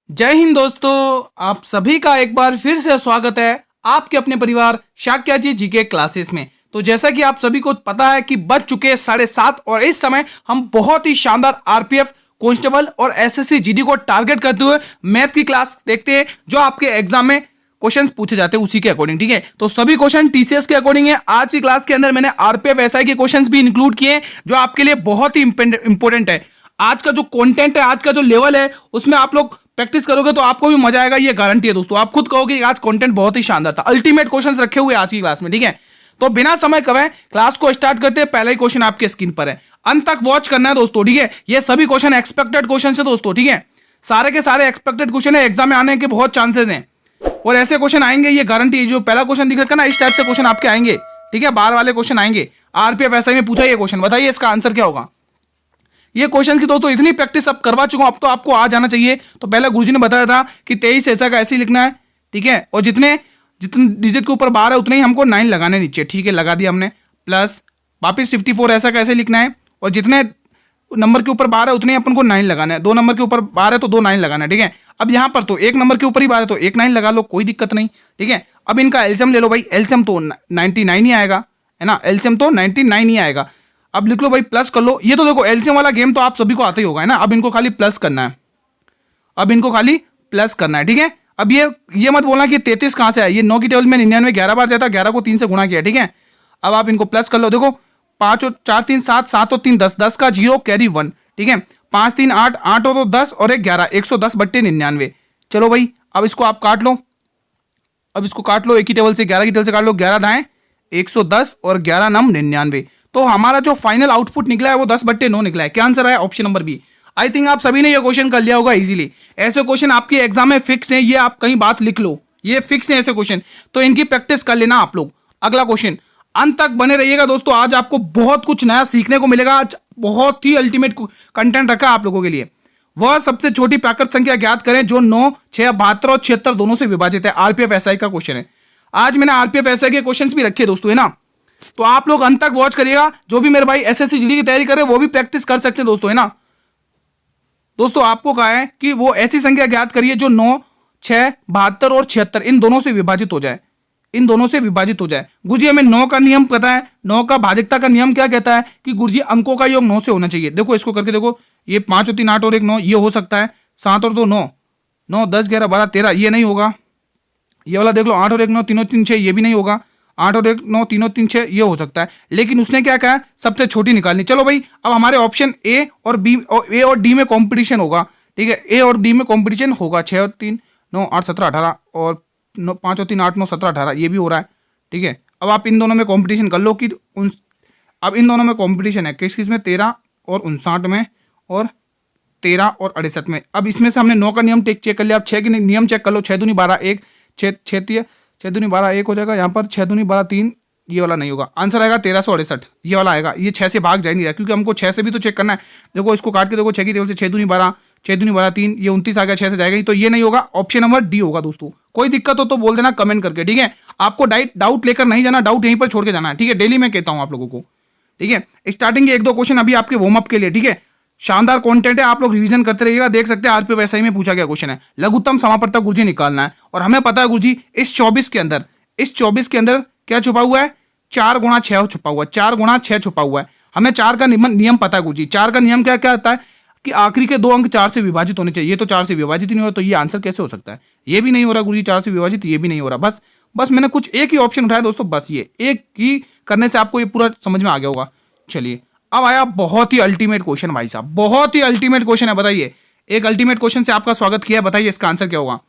जय हिंद दोस्तों। आप सभी का एक बार फिर से स्वागत है आपके अपने परिवार शाक्या जी जीके क्लासेस में। तो जैसा कि आप सभी को पता है कि बज चुके हैं 7:30 और इस समय हम बहुत ही शानदार आरपीएफ कांस्टेबल और एसएससी जीडी को टारगेट करते हुए मैथ की क्लास देखते हैं जो आपके एग्जाम में क्वेश्चंस पूछे जाते हैं उसी के अकॉर्डिंग। ठीक है, तो सभी क्वेश्चन टीसीएस के अकॉर्डिंग है। आज की क्लास के अंदर मैंने आरपीएफ एसआई के क्वेश्चंस भी इंक्लूड किए हैं जो आपके लिए बहुत ही इंपॉर्टेंट है। आज का जो कंटेंट है, आज का जो लेवल है, उसमें आप लोग प्रैक्टिस करोगे तो आपको भी मजा आएगा, ये गारंटी है दोस्तों। आप खुद कहोगे आज कंटेंट बहुत ही शानदार था। अल्टीमेट क्वेश्चंस रखे हुए आज की क्लास में। ठीक है, तो बिना समय कमाए क्लास को स्टार्ट करते हैं। पहला ही क्वेश्चन आपके स्क्रीन पर है, अंत तक वॉच करना है दोस्तों। ठीक है, ये सभी क्वेश्चन एक्सपेक्टेड क्वेश्चन है दोस्तों। ठीक है, सारे के सारे एक्सपेक्टेड क्वेश्चन है, एग्जाम में आने के बहुत चांसेस हैं और ऐसे क्वेश्चन आएंगे, ये गारंटी है। जो पहला क्वेश्चन दिख रहा है ना, इस टाइप से क्वेश्चन आपके आएंगे। ठीक है, बाहर वाले क्वेश्चन आएंगे। आरपीएफ एसआई में पूछा ये क्वेश्चन, बताइए इसका आंसर क्या होगा। ये क्वेश्चन की दोस्तों इतनी प्रैक्टिस अब करवा चुका हूं, अब तो आपको आ जाना चाहिए। तो पहले गुरुजी ने बताया था कि 23 ऐसा का ऐसे ही लिखना है। ठीक है, और जितने डिजिट के ऊपर बार है उतने ही हमको 9 लगाने नीचे। ठीक है, लगा दिया हमने। प्लस वापिस 54 ऐसा कैसे लिखना है, और जितने नंबर के ऊपर बार है उतने ही अपन को 9 लगाना है। 2 नंबर के ऊपर बार है तो 2 9 लगाना है। ठीक है, अब यहाँ पर तो 1 नंबर के ऊपर ही बार है तो 1 9 लगा लो, कोई दिक्कत नहीं। ठीक है, अब इनका एलसीएम ले लो भाई। एलसीएम तो 99 ही आएगा, है ना। एलसीएम तो 99 ही आएगा। अब लिख लो भाई, प्लस कर लो। ये तो देखो एलसीएम वाला गेम तो आप सभी को आता ही होगा, है ना। अब इनको खाली प्लस करना है, अब इनको खाली प्लस करना है। ठीक है, अब ये मत बोलना कि 33 कहां से आया। ये 9 की टेबल में 99 11 बार जाता है, 11 को 3 से गुणा किया। ठीक है, अब आप इनको प्लस कर लो। देखो 5 और 4 3 7, 7 और 3 10, 10 का 0 कैरी 1। ठीक है, 5 3 8, 8 और 2 10 और 1 11, 110/99। चलो भाई, अब इसको आप काट लो। अब इसको काट लो, एक ही टेबल से 11 की टेबल से काट लो। 11 दाएं 110 और 11 नम 99। तो हमारा जो फाइनल आउटपुट निकला है वो 10/9 निकला है। क्या आंसर है? Option number B. I think आप सभी ने ये क्वेश्चन कर लिया होगा इजीली। ऐसे क्वेश्चन आपके एग्जाम में फिक्स हैं, ये आप कहीं बात लिख लो, ये फिक्स है ऐसे क्वेश्चन, तो इनकी प्रैक्टिस कर लेना आप लोग। अगला क्वेश्चन, अंत तक बने रहिएगा दोस्तों, आज आपको बहुत कुछ नया सीखने को मिलेगा। आज बहुत ही अल्टीमेट कंटेंट रखा आप लोगों के लिए। वह सबसे छोटी प्राकृत संख्या ज्ञात करें जो 9, 6, 72 और 76 दोनों से विभाजित है। आरपीएफ एसआई का क्वेश्चन है। आज मैंने आरपीएफ एसआई के क्वेश्चंस भी रखे दोस्तों, है ना। तो आप लोग अंत तक वॉच करिएगा। जो भी मेरे भाई एसएससी जीडी की तैयारी करे वो भी प्रैक्टिस कर सकते हैं दोस्तों, है ना। दोस्तों आपको कहा है कि वो ऐसी संख्या ज्ञात करिए जो 9, 6, 72 और 76 इन दोनों से विभाजित हो जाए। इन दोनों से विभाजित हो जाए। गुरुजी हमें 9 का नियम पता है। 9 का भाजकता का नियम क्या कहता है कि गुरुजी अंकों का योग 9 से होना चाहिए। देखो इसको करके देखो, ये 5 और 3 8 और 1 9, ये हो सकता है। 7 और 2 9, 9 10 11 12 13, ये नहीं होगा। ये वाला देख लो, 8 और 1 9, 3 और 3 6, ये भी नहीं होगा। 8 और 1 9, 3 और 3 6, ये हो सकता है। लेकिन उसने क्या कहा, सबसे छोटी निकालनी। चलो भाई, अब हमारे ऑप्शन ए और बी और ए और डी में कॉम्पिटिशन होगा। ठीक है, ए और डी में कॉम्पिटिशन होगा। 6 और 3 9 8 17 18 और 5 और 3 8 9 17 18, ये भी हो रहा है। ठीक है, अब आप इन दोनों में कॉम्पिटिशन कर लो कि अब इन दोनों में कॉम्पिटिशन है किस किस में, 13 और 59 में और 13 और 68 में। अब इसमें से हमने 9 का नियम चेक कर लिया। अब 6 के नियम चेक कर लो। 6 दूनी 12 1, 6 दूनी 12 1 हो जाएगा। यहाँ पर 6 दूनी 12 3, ये वाला नहीं होगा। आंसर आएगा 1368, ये वाला आएगा। ये 6 से भाग जा नहीं रहा क्योंकि हमको 6 से भी तो चेक करना है। देखो इसको काट के देखो, 6 की टेबल से 6 दूनी 12, 6 दूनी 12 3, ये 29 आ गया, 6 से जाएगा ही, तो ये नहीं होगा। ऑप्शन नंबर डी होगा दोस्तों। कोई दिक्कत हो तो बोल देना कमेंट करके। ठीक है, आपको डाउट लेकर नहीं जाना, डाउट यहीं पर छोड़ के जाना है। ठीक है, डेली मैं कहता हूँ आप लोगों को। ठीक है, स्टार्टिंग के 1-2 क्वेश्चन अभी आपके वार्म अप के लिए। ठीक है, शानदार कंटेंट है, आप लोग रिवीजन करते रहिएगा। देख सकते हैं आरपीएफ एसआई में पूछा गया क्वेश्चन है, लघुत्तम समापवर्तक गुरुजी निकालना है। और हमें पता है गुरुजी इस 24 के अंदर क्या छुपा हुआ है, 4 गुणा 6 छुपा हुआ है। 4 गुणा 6 छुपा हुआ है। हमें 4 का नियम पता है गुरुजी। 4 का नियम क्या क्या आता है कि आखिरी के 2 अंक 4 से विभाजित होने चाहिए। ये तो 4 से विभाजित ही नहीं हो रहा, तो ये आंसर कैसे हो सकता है। ये भी नहीं हो रहा गुरुजी 4 से विभाजित, ये भी नहीं हो रहा। बस मैंने कुछ एक ही ऑप्शन उठाया दोस्तों, बस ये एक ही करने से आपको ये पूरा समझ में आ गया होगा। चलिए, अब आया बहुत ही अल्टीमेट क्वेश्चन भाई साहब, बहुत ही अल्टीमेट क्वेश्चन है। बताइए, एक अल्टीमेट क्वेश्चन से आपका स्वागत किया है, बताइए इसका आंसर क्या होगा।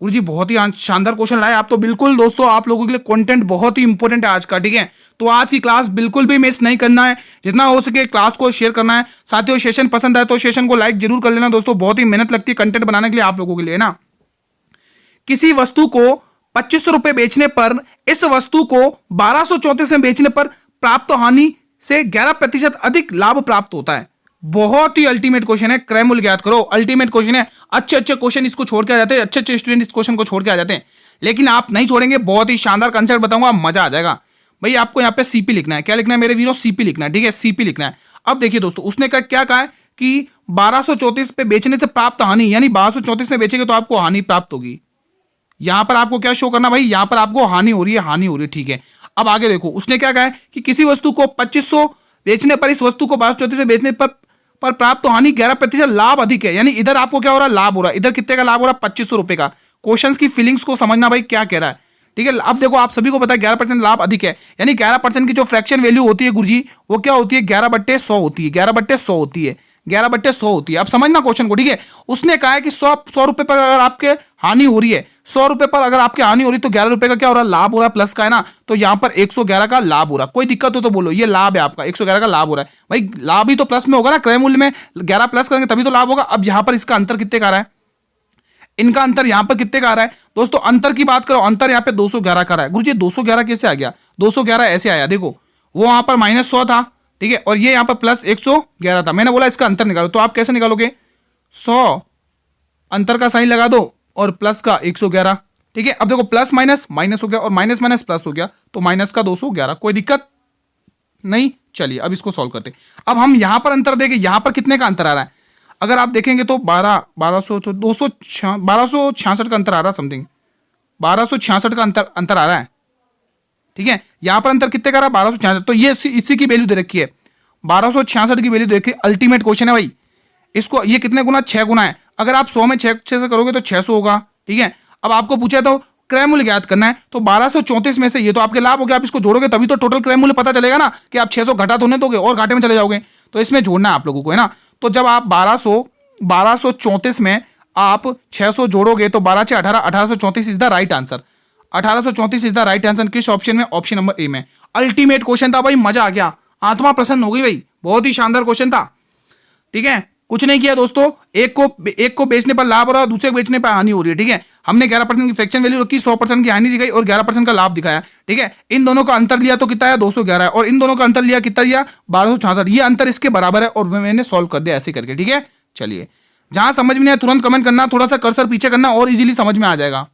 गुरुजी बहुत ही शानदार क्वेश्चन लाए आप तो। बिल्कुल दोस्तों, आप लोगों के लिए कंटेंट बहुत ही इंपॉर्टेंट है आज का। ठीक है, तो आज की क्लास बिल्कुल भी मिस नहीं करना है। जितना हो सके क्लास को शेयर करना है। साथियों, सेशन पसंद आए तो सेशन को लाइक जरूर कर लेना दोस्तों। बहुत ही मेहनत लगती है कंटेंट बनाने के लिए आप लोगों के लिए, है ना। किसी वस्तु को 2500 रुपए बेचने पर इस वस्तु को 1234 में बेचने पर प्राप्त हानि से 11% अधिक लाभ प्राप्त होता है। बहुत ही अल्टीमेट क्वेश्चन है, क्रयमूल्य ज्ञात करो। अल्टीमेट क्वेश्चन है। अच्छे क्वेश्चन इसको छोड़ के आ जाते हैं, अच्छे स्टूडेंट इस क्वेश्चन को छोड़ के आ जाते हैं, लेकिन आप नहीं छोड़ेंगे। बहुत ही शानदार कंसेप्ट बताऊंगा, मजा आ जाएगा। भाई आपको यहाँ पे सीपी लिखना है। क्या लिखना है मेरे वीरों? सीपी लिखना है। ठीक है, सीपी लिखना है। अब देखिए दोस्तों, उसने क्या कहा है कि 1234 पे बेचने से प्राप्त हानि, यानी 1234 में बेचेंगे तो आपको हानि प्राप्त होगी। यहां पर आपको क्या शो करना भाई, यहां पर आपको हानि हो रही है, हानि हो रही है, ठीक है। अब आगे देखो उसने क्या कहा है कि किसी वस्तु को 2500 बेचने पर इस वस्तु को 1234 में बेचने पर प्राप्त तो हानि 11% लाभ अधिक है, यानी इधर आपको क्या हो रहा है, लाभ हो रहा है। इधर कितने का लाभ हो रहा है, 2500 रुपए का। क्वेश्चंस की फीलिंग्स को समझना भाई क्या कह रहा है, ठीक है। अब देखो आप सभी को पता है 11% लाभ अधिक है, यानी 11% की जो फ्रैक्शन वैल्यू होती है गुरुजी वो क्या होती है, 11/100 होती है, 11/100 होती है, 11/100 होती है। अब समझना क्वेश्चन को, ठीक है। उसने कहा है कि 100 रुपए पर अगर आपके हानि हो रही है, 100 रुपए पर अगर आपकी हानि हो रही है तो 11 रुपए का क्या हो रहा है, लाभ हो रहा है, प्लस का है ना, तो यहां पर 111 का लाभ हो रहा है। कोई दिक्कत हो तो बोलो, ये लाभ है आपका, 111 का लाभ हो रहा है भाई। लाभ ही तो प्लस में होगा ना, क्रय मूल्य में 11 प्लस करेंगे तभी तो लाभ होगा। अब यहां पर इसका अंतर कितने का आ रहा है, इनका अंतर यहां पर कितने का आ रहा है दोस्तों, अंतर की बात करो, अंतर यहां पे 211 का रहा है। गुरुजी 211 कैसे आ गया, 211 ऐसे आया, देखो वो वहां पर -100 था, ठीक है, और ये यहां पर +111 था। मैंने बोला इसका अंतर निकालो, तो आप कैसे निकालोगे, 100 अंतर का साइन लगा दो और प्लस का 111, ठीक है। अब देखो प्लस माइनस माइनस हो गया और माइनस माइनस प्लस हो गया, तो माइनस का 211, कोई दिक्कत नहीं। चलिए अब इसको सॉल्व करते। अब हम यहां पर अंतर देखें, यहां पर कितने का अंतर आ रहा है, अगर आप देखेंगे तो 1200 तो 1266 का अंतर आ रहा है, समथिंग 1266 का अंतर आ रहा है, ठीक है। यहां पर अंतर कितने का रहा है, 1266, तो ये इसी की वैल्यू दे रखी है, 1266 की वैल्यू दे रखी है। अल्टीमेट क्वेश्चन है भाई, इसको ये कितने गुना, 6 गुना है। अगर आप 100 में 6 से करोगे तो 600 होगा, ठीक है। अब आपको पूछा तो क्रय मूल्य ज्ञात करना है, तो 1234 में से ये तो आपके लाभ हो गया, आप इसको जोड़ोगे तभी तो टोटल क्रय मूल्य पता चलेगा ना, कि आप 600 घटा तो नहीं दोगे और घाटे में चले जाओगे, तो इसमें जोड़ना है आप लोगों को, है ना। तो जब आप 1234 में आप 600 जोड़ोगे तो 12 से 18, 1834 is the right answer, 1834 is the right answer. किस ऑप्शन में, ऑप्शन नंबर ए में। अल्टीमेट क्वेश्चन था भाई, मजा आ गया, आत्मा प्रसन्न हो गई भाई, बहुत ही शानदार क्वेश्चन था, ठीक है। कुछ नहीं किया दोस्तों, एक को बेचने पर लाभ हो रहा है, दूसरे को बेचने पर हानि हो रही है, ठीक है। हमने 11% की फ्रैक्शन वैल्यू रखी, 100% की हानि दिखाई और 11% का लाभ दिखाया, ठीक है। इन दोनों का अंतर लिया तो कितना है, 211 है, और इन दोनों का अंतर लिया कितना लिया, 1266, ये अंतर इसके बराबर है और मैंने सॉल्व कर दिया ऐसे करके, ठीक है। चलिए जहां समझ में नहीं आया तुरंत कमेंट करना, थोड़ा सा कर्सर पीछे करना और इजीली समझ में आ जाएगा।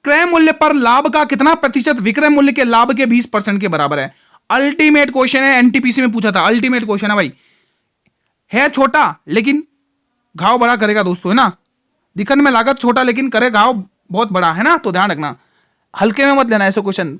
क्रय मूल्य पर लाभ का कितना प्रतिशत विक्रय मूल्य के लाभ के 20% के बराबर है। अल्टीमेट क्वेश्चन है, एनटीपीसी में पूछा था, अल्टीमेट क्वेश्चन है भाई। है छोटा लेकिन घाव बड़ा करेगा दोस्तों, है ना। दिखने में लागत छोटा लेकिन करे घाव बहुत बड़ा, है ना, तो ध्यान रखना, हल्के में मत लेना ऐसे क्वेश्चन।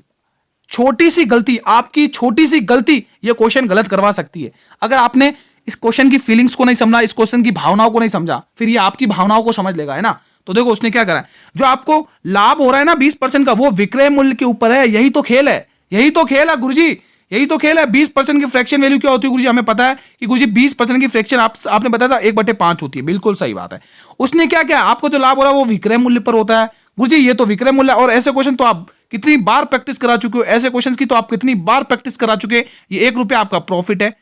छोटी सी गलती, आपकी छोटी सी गलती ये क्वेश्चन गलत करवा सकती है। अगर आपने इस क्वेश्चन की फीलिंग्स को नहीं समझा, इस क्वेश्चन की भावनाओं को नहीं समझा, फिर ये आपकी भावनाओं को समझ लेगा, है ना। तो देखो उसने क्या करा है, जो आपको लाभ हो रहा है ना 20% का, वो विक्रय मूल्य के ऊपर है। यही तो खेल है, यही तो खेल है गुरुजी, यही तो खेल है। 20% की फ्रैक्शन वैल्यू क्या होती है गुरुजी, हमें पता है कि गुरुजी 20% की फ्रैक्शन आपने बताया था 1/5 होती है, बिल्कुल सही बात है। उसने क्या किया, आपको जो लाभ हो रहा है वो विक्रय मूल्य पर होता है गुरुजी, ये तो विक्रय मूल्य। और ऐसे क्वेश्चन तो आप कितनी बार प्रैक्टिस करा चुके हो, ऐसे क्वेश्चन की तो आप कितनी बार प्रैक्टिस करा चुके। ये 1 रुपया आपका प्रॉफिट है,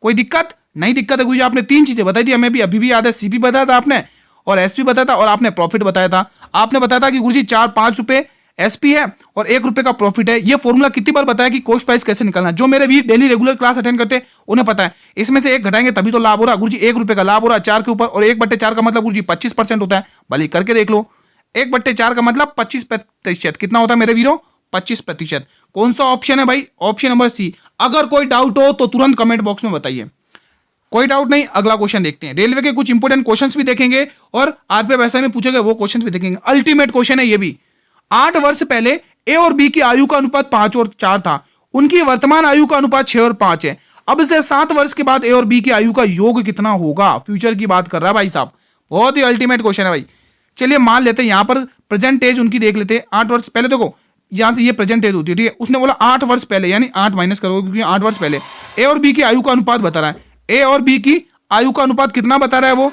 कोई दिक्कत नहीं, दिक्कत है गुरुजी। आपने 3 चीजें बताई थी, हमें भी अभी भी याद है, सीपी बताया था आपने और एसपी बताया था और आपने प्रॉफिट बताया था। आपने बताया था कि गुरुजी 4-5 रुपए एसपी है और 1 रुपए का प्रॉफिट है। ये फॉर्मूला कितनी बार बताया कि कॉस्ट प्राइस कैसे निकालना है, जो मेरे भी डेली रेगुलर क्लास अटेंड करते हैं उन्हें पता है। इसमें से 1 घटाएंगे तभी तो लाभ हो रहा है गुरुजी, 1 रुपए का लाभ हो रहा है 4 के ऊपर, और 1/4 का मतलब गुरुजी 25% होता है। भले करके देख लो, 1/4 का मतलब 25%, कितना होता है मेरे वीरों, 25%। कौन सा ऑप्शन है भाई, ऑप्शन नंबर सी। अगर कोई डाउट हो तो तुरंत कमेंट बॉक्स में बताइए, कोई डाउट नहीं। अगला क्वेश्चन देखते हैं, रेलवे के कुछ इंपोर्टेंट क्वेश्चंस भी देखेंगे और आरपीएफ एसआई में पूछे गए वो क्वेश्चंस भी देखेंगे। अल्टीमेट क्वेश्चन है ये भी। 8 वर्ष पहले ए और बी की आयु का अनुपात 5 और 4 था, उनकी वर्तमान आयु का अनुपात 6 और 5 है। अब से 7 वर्ष के बाद ए और बी की आयु का योग कितना होगा, फ्यूचर की बात कर रहा है भाई साहब, बहुत ही अल्टीमेट क्वेश्चन है भाई। चलिए मान लेते हैं यहां पर प्रेजेंट एज उनकी देख लेते हैं। 8 वर्ष पहले, देखो यहां से ये प्रेजेंट एज होती है, ठीक है। उसने बोला 8 वर्ष पहले, यानी 8 माइनस करोगे क्योंकि 8 वर्ष पहले ए और बी की आयु का अनुपात बता रहा है। ए और बी की आयु का अनुपात कितना बता रहा है वो,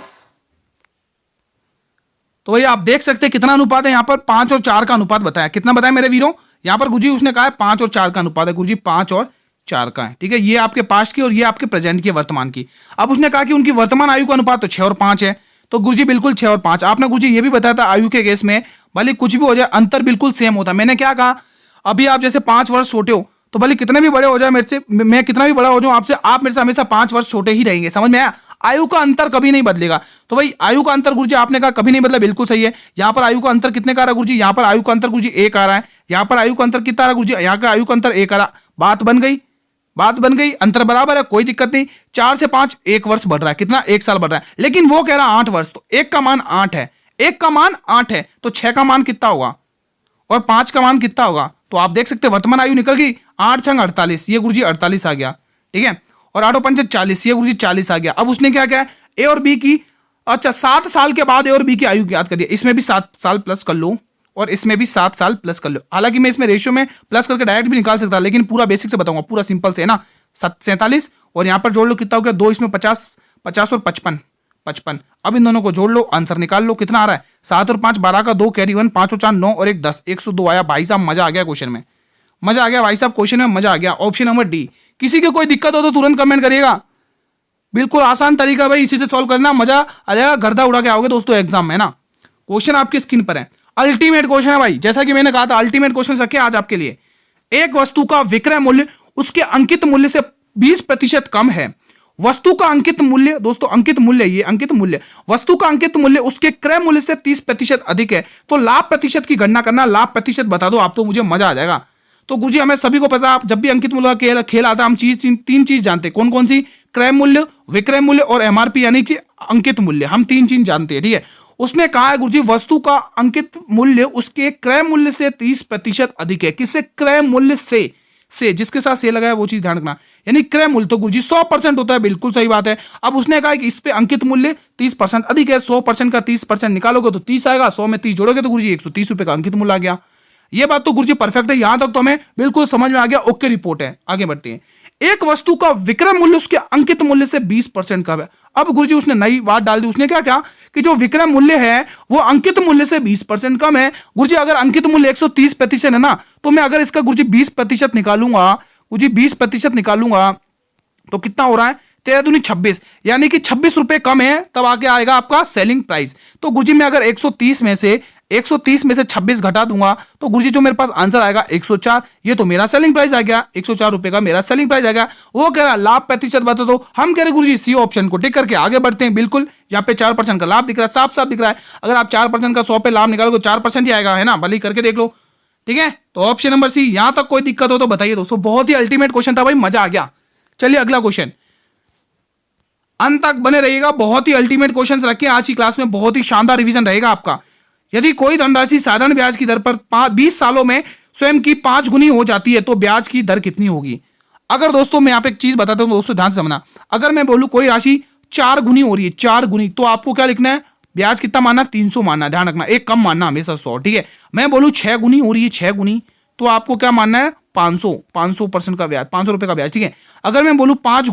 तो भाई आप देख सकते हैं कितना अनुपात है यहां पर, 5 और 4 का अनुपात बताया। कितना बताया मेरे वीरों, यहां पर गुरुजी उसने कहा है 5 और 4 का अनुपात है गुरुजी, 5 और 4 का है, ठीक है। ये आपके पास्ट की और ये आपके प्रेजेंट की, वर्तमान की। अब उसने कहा कि उनकी वर्तमान आयु का अनुपात तो 6 और 5 है, तो गुरुजी बिल्कुल 6 और 5। आपने गुरुजी ये भी बताया था आयु के केस में भले कुछ भी हो जाए अंतर बिल्कुल सेम होता है। मैंने क्या कहा, अभी आप जैसे 5 वर्ष छोटे हो तो भले कितने भी बड़े हो जाए मेरे से, मैं कितना भी बड़ा हो जाऊं आपसे, आप मेरे से हमेशा 5 वर्ष छोटे ही रहेंगे, समझ में आया। आयु का अंतर कभी नहीं बदलेगा। तो भाई आयु का अंतर गुरुजी आपने कहा कभी नहीं बदला, बिल्कुल सही है। यहां पर आयु का अंतर कितने का आ रहा है गुरुजी, यहां पर आयु का अंतर गुरुजी 1 आ रहा है, यहां पर आयु का अंतर कितना आ रहा है गुरुजी, यहां का आयु का अंतर 1 आ रहा, बात बन गई, बात बन गई, अंतर बराबर है, कोई दिक्कत नहीं। 4 से 5 1 वर्ष बढ़ रहा है, कितना 1 साल बढ़ रहा है, लेकिन वो कह रहा है 8 वर्ष, तो 1 का मान 8 है, 1 का मान 8 है, तो 6 का मान कितना होगा और 5 का मान कितना होगा। तो आप देख सकते हैं वर्तमान आयु निकल गई 8 छंग 48, ये गुरुजी 48 आ गया, ठीक है, और 8 पंच 40, ये गुरुजी 40 आ गया। अब उसने क्या किया, ए और बी की, अच्छा 7 साल के बाद ए और बी की आयु याद कर दिया, इसमें भी 7 साल प्लस कर लो और इसमें भी 7 साल प्लस कर लो। हालांकि मैं इसमें रेशियो में प्लस करके डायरेक्ट भी निकाल सकता, लेकिन पूरा बेसिक से बताऊंगा, पूरा सिंपल से है ना। 47 और यहां पर जोड़ लो कितना हो गया, 2 इसमें 50, 50 और 55, 55। अब इन दोनों को जोड़ लो, आंसर निकाल लो, कितना आ रहा है 7 और 5 12 का 2 कैरी 1, 5 और 4 9 और 1 10, 102 आया। भाई साहब मजा आ गया क्वेश्चन में, मजा आ गया भाई साहब, क्वेश्चन में मजा आ गया। Option number D. किसी की कोई दिक्कत हो तो तुरंत कमेंट करिएगा, बिल्कुल आसान तरीका भाई, इसी से सॉल्व करना, मजा आ जाएगा, गर्दा उड़ा के आओगे दोस्तों एग्जाम में ना। क्वेश्चन आपकी स्क्रीन पर है, अल्टीमेट क्वेश्चन है भाई, जैसा कि मैंने कहा था अल्टीमेट क्वेश्चन रखे आज आपके लिए। एक वस्तु का विक्रय मूल्य उसके अंकित मूल्य से 20% कम है। वस्तु का अंकित मूल्य, दोस्तों अंकित मूल्य, ये अंकित मूल्य, वस्तु का अंकित मूल्य उसके क्रय मूल्य से 30% अधिक है। तो लाभ प्रतिशत की गणना करना, लाभ प्रतिशत बता दो आप, तो मुझे मजा आ जाएगा। तो गुरुजी हमें सभी को पता है, जब भी अंकित मूल्य का खेल आता है, हम तीन चीज जानते हैं, कौन कौन सी, क्रय मूल्य, विक्रय मूल्य और एमआरपी यानी कि अंकित मूल्य, हम 3 चीज जानते हैं, ठीक है। उसने कहा है गुरुजी वस्तु का अंकित मूल्य उसके क्रय मूल्य से 30% अधिक है। किससे, क्रय मूल्य से जिसके साथ से लगा है वो चीज ध्यान रखना, यानी क्रय मूल्य तो गुरुजी 100% होता है, बिल्कुल सही बात है। अब उसने कहा कि इस पे अंकित मूल्य 30% अधिक है, 100% का 30% निकालोगे तो 30 आएगा, 100 में 30 जोड़ोगे तो गुरुजी 130 रुपए का अंकित मूल्य आ गया। ये बात तो गुरुजी परफेक्ट है, यहां तक तो हमें बिल्कुल समझ में आ गया, ओके रिपोर्ट है। आगे बढ़ते हैं, एक वस्तु का विक्रय मूल्य उसके अंकित मूल्य से 20% कम है। अब गुरुजी उसने नई बात डाल दी, उसने क्या क्या कि जो विक्रय मूल्य है वो अंकित मूल्य से 20% कम है। गुरुजी अगर अंकित मूल्य 130% है ना, तो मैं अगर इसका गुरुजी 20% निकालूंगा, गुरुजी 20% निकालूंगा तो कितना हो रहा है, 13 दूनी 26, यानी कि 26 रुपए कम है, तब आगे आएगा आपका सेलिंग प्राइस। तो गुरुजी मैं अगर 130 में से 26 घटा दूंगा तो गुरुजी जो मेरे पास आंसर आएगा 104, ये तो मेरा सेलिंग प्राइस आ गया, 104 रुपए का मेरा सेलिंग प्राइस आ गया। वो कह रहा लाभ प्रतिशत बता दो, हम कह रहे गुरुजी सी ऑप्शन को टिक करके आगे बढ़ते हैं। बिल्कुल यहाँ पे 4% का लाभ दिख रहा है, साफ साफ दिख रहा है। अगर आप 4% का 100 पे लाभ निकालोगे 4% ही आएगा, है ना, भले करके देख लो, ठीक है। तो ऑप्शन नंबर सी। यहां तक कोई दिक्कत हो तो बताइए दोस्तों, बहुत ही अल्टीमेट क्वेश्चन था भाई, मजा आ गया। चलिए अगला क्वेश्चन, अंत तक बने रहिएगा, बहुत ही अल्टीमेट क्वेश्चंस रखे आज की क्लास में, बहुत ही शानदार रिवीजन रहेगा आपका। यदि कोई धनराशि साधारण ब्याज की दर पर 20 सालों में स्वयं की 5 गुनी हो जाती है तो ब्याज की दर कितनी होगी। अगर दोस्तों मैं यहाँ पे एक चीज बताता हूं दोस्तों, ध्यान से समझना, अगर मैं बोलूं कोई राशि 4 गुनी हो रही है, 4 गुनी, तो आपको क्या लिखना है, ब्याज कितना मानना, 300 मानना, ध्यान रखना, एक कम मानना हमेशा 100, ठीक है। मैं बोलूं 6 गुनी हो रही है, 6 गुनी, तो आपको क्या मानना है, 500% का ब्याज, 500 रुपए का ब्याज, ठीक है। अगर मैं बोलूं 5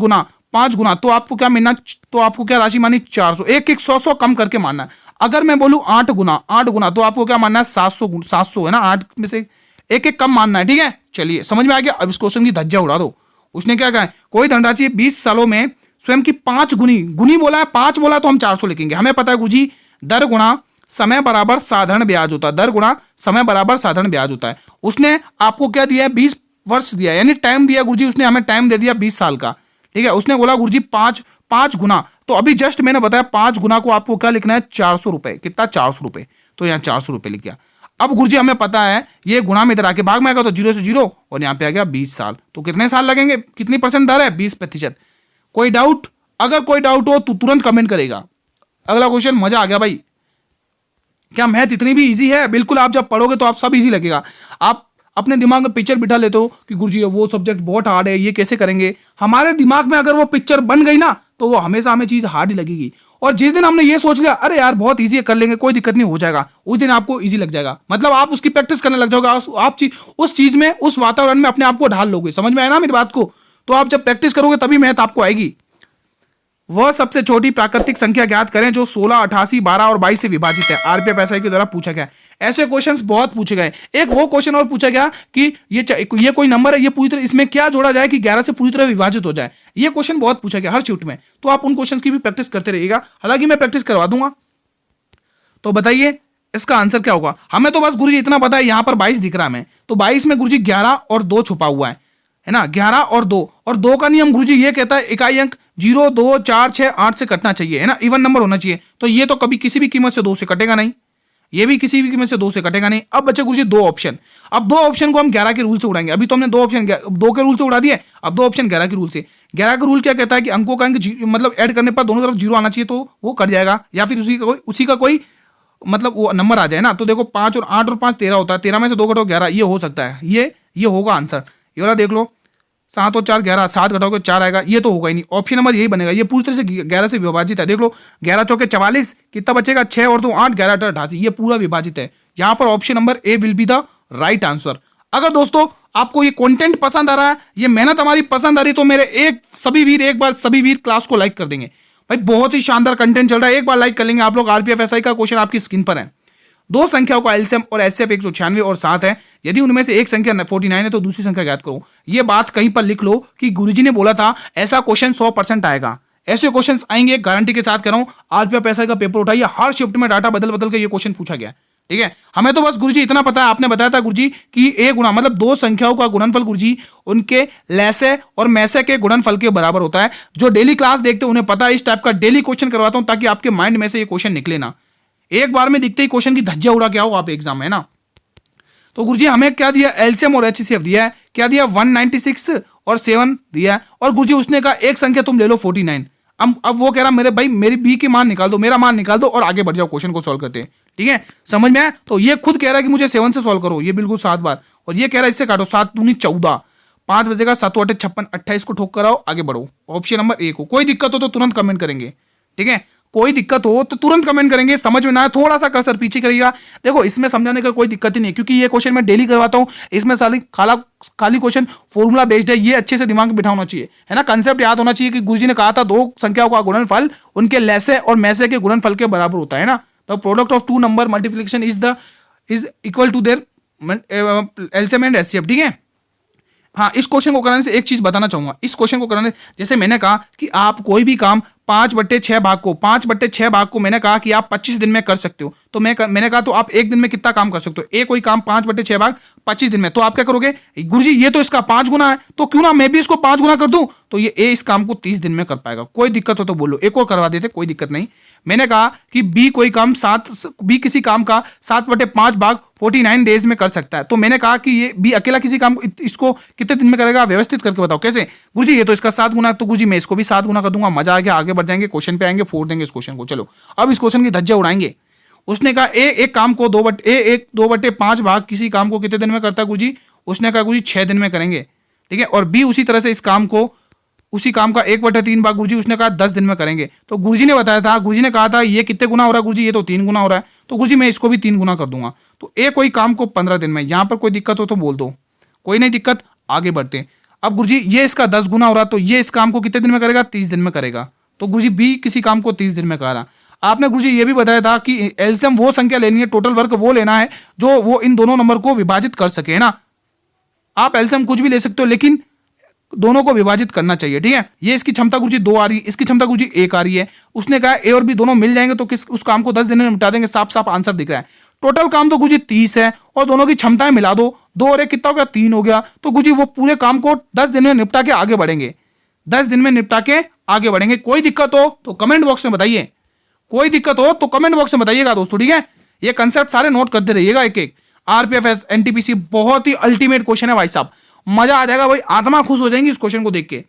गुना तो आपको क्या मिलना, तो आपको क्या राशि मानी, 400, एक 100 कम करके मानना है। अगर मैं बोलूं 8 गुना तो आपको क्या मानना है, 700 है ना, 8 में से एक कम मानना है, ठीक है। चलिए समझ में आ गया। अब इस क्वेश्चन की धज्जा उड़ा दो। उसने क्या कहा, कोई धनराशि 20 सालों में स्वयं की 5 गुनी बोला है, 5 बोला तो हम 400 लिखेंगे। हमें पता है गुरुजी दर गुणा समय बराबर साधारण ब्याज होता है, दर गुणा समय बराबर साधारण ब्याज होता है। उसने आपको क्या दिया है, 20 वर्ष दिया, यानी टाइम दिया गुरुजी, उसने हमें टाइम दे दिया 20 साल का, ठीक है। उसने बोला गुरुजी 5 गुना, तो अभी जस्ट मैंने बताया 5 गुना को आपको क्या लिखना है, 400 रुपए, कितना, 400 रुपए, तो यहाँ 400 रुपए लिख गया। अब गुरुजी हमें पता है ये गुणा में इधर आके भाग में आएगा तो 0 से 0 और यहाँ पे आ गया 20 साल, तो कितने साल लगेंगे, कितनी परसेंट दर है, 20%। कोई डाउट, अगर कोई डाउट हो तो तुरंत कमेंट करेगा। अगला क्वेश्चन, मजा आ गया भाई, क्या मैथ इतनी भी इजी है, बिल्कुल आप जब पढ़ोगे तो आप सब इजी लगेगा। आप अपने दिमाग में पिक्चर बिठा लेते हो कि गुरुजी वो सब्जेक्ट बहुत हार्ड है, ये कैसे करेंगे। हमारे दिमाग में अगर वो पिक्चर बन गई ना तो वो हमेशा हमें चीज हार्ड ही लगेगी। और जिस दिन हमने ये सोच लिया अरे यार बहुत इजी है, कर लेंगे, कोई दिक्कत नहीं, हो जाएगा, उस दिन आपको इजी लग जाएगा। मतलब आप उसकी प्रैक्टिस करने लग जाओगे, आप उस चीज में, उस वातावरण में अपने आप को ढाल लोगे। समझ में आया ना मेरी बात को। तो आप जब प्रैक्टिस करोगे तभी मैथ आपको आएगी। वह सबसे छोटी प्राकृतिक संख्या ज्ञात करें जो 16, 88, 12 और 22 से विभाजित है। आरपीएफ एसआई के द्वारा पूछा गया। ऐसे क्वेश्चंस बहुत पूछे गए। एक वो क्वेश्चन और पूछा गया कि ये कोई नंबर है, ये पूरी तरह इसमें क्या जोड़ा जाए कि 11 से पूरी तरह विभाजित हो जाए। ये क्वेश्चन बहुत पूछा गया हर शिफ्ट में, तो आप उन क्वेश्चंस की भी प्रैक्टिस करते रहिएगा। हालांकि मैं प्रैक्टिस करवा दूंगा। तो बताइए इसका आंसर क्या होगा। हमें तो बस गुरुजी इतना पता है, यहां पर 22 दिख रहा है हमें, तो 22 में गुरुजी 11 और 2 छुपा हुआ है ना, 11 और 2 का नियम गुरुजी ये कहता है इकाई अंक 0, 2, 4, 6, 8 से कटना चाहिए, है ना, इवन नंबर होना चाहिए। तो ये तो कभी किसी भी कीमत से 2 से कटेगा नहीं, ये भी किसी भी में से 2 से कटेगा नहीं। अब बचे गुरुजी 2 ऑप्शन। अब 2 ऑप्शन को हम 11 के रूल से उड़ाएंगे। अभी तो हमने 2 ऑप्शन 2 के रूल से उड़ा दिए, अब 2 ऑप्शन 11 के रूल से। 11 का रूल क्या कहता है कि अंकों का अंक मतलब ऐड करने पर दोनों तरफ 0 आना चाहिए, तो वो कट जाएगा, या फिर उसी का कोई मतलब वो नंबर आ जाए ना। तो देखो 5 और 8 और 5 13 होता है, 13 में से 2 घटाओ 11, ये हो सकता है, ये होगा आंसर। ये वाला देख लो, 7 और 4 11, 7 घटाओगे 4 आएगा, ये तो होगा ही नहीं। ऑप्शन नंबर यही बनेगा, ये पूरी तरह से 11 से विभाजित है। देख लो 11 चौके 44, कितना बचेगा 6 और 2 8, 11 8 88, ये पूरा विभाजित है। यहाँ पर option number A will be the right answer. अगर दोस्तों आपको ये कंटेंट पसंद आ रहा है, ये मेहनत हमारी पसंद आ रही है, तो मेरे सभी वीर क्लास को लाइक कर देंगे। भाई बहुत ही शानदार कंटेंट चल रहा है, एक बार लाइक कर लेंगे आप लोग। आरपीएफ एसआई का क्वेश्चन आपकी स्क्रीन पर है। 2 संख्याओं का एलसीएम और एचसीएफ 196 और 7 है। यदि उनमें से एक संख्या 49 है तो दूसरी संख्या ज्ञात करो। ये बात कहीं पर लिख लो कि गुरुजी ने बोला था ऐसा क्वेश्चन 100% आएगा। ऐसे क्वेश्चन आएंगे, गारंटी के साथ कह रहा हूं। आरपीएफ एसआई का पेपर उठाइए, हर शिफ्ट में डाटा बदल बदल के ये क्वेश्चन पूछा गया। ठीक है, हमें तो बस गुरुजी इतना पता है, आपने बताया था गुरुजी कि ए गुणा मतलब 2 संख्याओं का गुणनफल गुरुजी उनके लैसे और मैसे के गुणनफल के बराबर होता है। जो डेली क्लास देखते हैं उन्हें पता है, इस टाइप का डेली क्वेश्चन करवाता हूं ताकि आपके माइंड में से ये क्वेश्चन निकले ना, एक बार में दिखते ही क्वेश्चन की धज्जिया उड़ा के आओ आप एग्जाम में ना। तो गुरुजी हमें क्या दिया, एलसीएम और एचसीएफ दिया है, क्या दिया 196 और 7 दिया है। और गुरुजी उसने कहा एक संख्या तुम ले लो 49। अब वो कह रहा मेरे भाई मेरी बी की मान निकाल दो, मेरा मान निकाल दो और आगे बढ़ जाओ, क्वेश्चन को सॉल्व करते हैं। ठीक है, समझ में आया। तो ये खुद कह रहा है कि मुझे 7 से सॉल्व करो, ये बिल्कुल 7 बार, और ये कह रहा है इससे काटो 7 दूनी 14, 5 बजेगा 7 8 56 28 को ठोक कर आओ, आगे बढ़ो। ऑप्शन नंबर ए को। कोई दिक्कत हो तो तुरंत कमेंट करेंगे। ठीक है, कोई दिक्कत हो तो तुरंत कमेंट करेंगे, समझ में ना आए थोड़ा सा कर्सर पीछे करिएगा। देखो इसमें समझाने का कोई दिक्कत ही नहीं, क्योंकि ये क्वेश्चन मैं डेली करवाता हूं। इसमें खाली क्वेश्चन फॉर्मूला बेस्ड है, ये अच्छे से दिमाग में बिठा होना चाहिए, है ना। कंसेप्ट याद होना चाहिए कि गुरुजी ने कहा था 2 संख्याओं का गुणनफल उनके लैसे और मैसे के गुणनफल के बराबर होता है ना। The product of 2 number multiplication is equal to their LCM and HCF. ठीक है, हाँ, इस क्वेश्चन को कराने से एक चीज बताना चाहूंगा। इस क्वेश्चन को कराने, जैसे मैंने कहा कि आप कोई भी काम 5/6 भाग को मैंने कहा कि आप 25 दिन में कर सकते हो, तो मैंने कहा तो आप एक दिन में कितना काम कर सकते हो। ए कोई काम 5/6 भाग 25 दिन में, तो आप क्या करोगे, गुरुजी ये तो इसका 5 गुना है, तो क्यों ना मैं भी इसको 5 गुना कर दूं, तो ये ए इस काम को 30 दिन में कर पाएगा। कोई दिक्कत हो तो बोलो, एक और करवा देते, कोई दिक्कत नहीं। मैंने कहा कि बी किसी काम का 7/5 भाग 49 डेज में कर सकता है, तो मैंने कहा कि ये बी अकेला किसी काम इसको कितने दिन में करेगा, व्यवस्थित करके बताओ कैसे। गुरुजी ये तो इसका 7 गुना, तो गुरुजी मैं इसको भी 7 गुना कर दूंगा। मजा आ गया, आगे बढ़ जाएंगे, क्वेश्चन पे आएंगे, फोड़ देंगे इस क्वेश्चन को। चलो अब इस क्वेश्चन की धज्जियां उड़ाएंगे। उसने कहा एक काम को 2/5 भाग किसी काम को कितने दिन में करता है गुरुजी, उसने कहा गुरुजी 6 दिन में करेंगे। ठीक है, और बी उसी तरह से उसी काम का 1/3 भाग गुरुजी उसने कहा 10 दिन में करेंगे। तो गुरुजी ने बताया था, गुरुजी ने कहा था ये कितने गुना हो रहा है गुरुजी, ये तो 3 गुना हो रहा है, तो गुरुजी मैं इसको भी 3 गुना कर दूंगा। तो ए कोई काम को 15 दिन में, यहां पर कोई दिक्कत हो तो बोल दो, कोई नहीं दिक्कत, आगे बढ़ते हैं। अब गुरुजी ये इसका 10 गुना हो रहा, तो ये इस काम को कितने दिन में करेगा, 30 दिन में करेगा। तो गुरुजी बी किसी काम को 30 दिन में कर रहा। आपने गुरुजी ये भी बताया था कि एलसीएम वो संख्या लेनी है, टोटल वर्क वो लेना है जो वो इन दोनों नंबर को विभाजित कर सके, है ना। आप एलसीएम कुछ भी ले सकते हो, लेकिन दोनों को विभाजित करना चाहिए। ठीक है, ये इसकी क्षमता गुरुजी 2 आ रही है, इसकी क्षमता गुरुजी 1 आ रही है। उसने कहा ए और बी दोनों मिल जाएंगे तो उस काम को 10 दिन में निपटा देंगे। साफ साफ आंसर दिख रहा है। टोटल काम तो गुरुजी 30 है, और दोनों की क्षमताएं मिला दो, 2 और 1 कितना हो गया, 3 हो गया। तो गुरुजी वो पूरे काम को 10 दिन में निपटा के आगे बढ़ेंगे, 10 दिन में निपटा के आगे बढ़ेंगे। कोई दिक्कत हो तो कमेंट बॉक्स में बताइए, कोई दिक्कत हो तो कमेंट बॉक्स में बताइएगा दोस्तों। ठीक है, ये कंसेप्ट सारे नोट करते रहिएगा एक एक। आरपीएफ एनटीपीसी बहुत ही अल्टीमेट क्वेश्चन है भाई साहब, मजा आ जाएगा भाई, आत्मा खुश हो जाएंगी इस क्वेश्चन को देख के।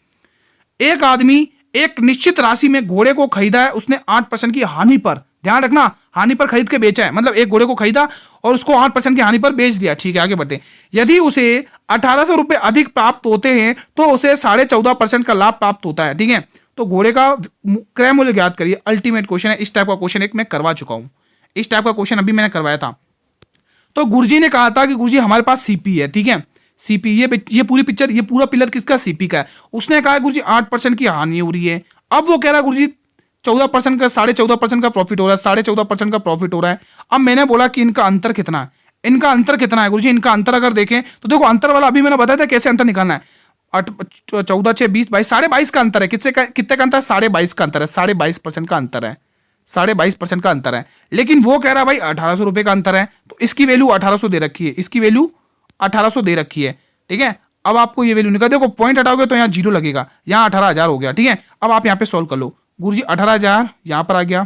एक आदमी एक निश्चित राशि में घोड़े को खरीदा है, उसने 8% की हानि पर, ध्यान रखना, हानि पर खरीद के बेचा है, मतलब एक घोड़े को खरीदा और उसको 8% की हानि पर बेच दिया। ठीक है, आगे बढ़ते हैं। यदि उसे 1800 रुपए अधिक प्राप्त होते हैं तो उसे 14.5% का लाभ प्राप्त होता है। ठीक है, तो घोड़े का क्रय मूल्य ज्ञात करिए। अल्टीमेट क्वेश्चन है, इस टाइप का क्वेश्चन एक मैं करवा चुका हूं, इस टाइप का क्वेश्चन अभी मैंने करवाया था। तो गुरुजी ने कहा था कि गुरुजी हमारे पास सीपी है। ठीक है, सीपी, ये पूरी पिक्चर, ये पूरा पिलर किसका, सीपी का है। उसने कहा गुरुजी 8% की हानि हो रही है। अब वो कह रहा है गुरुजी 14% का, 14.5% का प्रॉफिट हो रहा है, 14.5% का प्रॉफिट हो रहा है। अब मैंने बोला कि इनका अंतर कितना है, इनका अंतर कितना है गुरुजी, इनका अंतर अगर देखें तो देखो अंतर वाला अभी मैंने बताया था कैसे अंतर निकालना है। 14, 6, 20, 22, 22.5 का अंतर है। कितने का अंतर है, 22.5 का अंतर है, 22.5% का अंतर है, 22.5% का अंतर है। लेकिन वो कह रहा है भाई 1800 रुपए का अंतर है, तो इसकी वैल्यू 1800 दे रखी है, इसकी वैल्यू 1800 दे रखी है। ठीक है, अब आपको ये वैल्यू निकाल, देखो पॉइंट हटाओगे तो यहाँ 0 लगेगा, यहाँ 18,000 हो गया। ठीक है, अब आप यहाँ पे सोल्व कर लो। गुरुजी 18,000 यहाँ पर आ गया,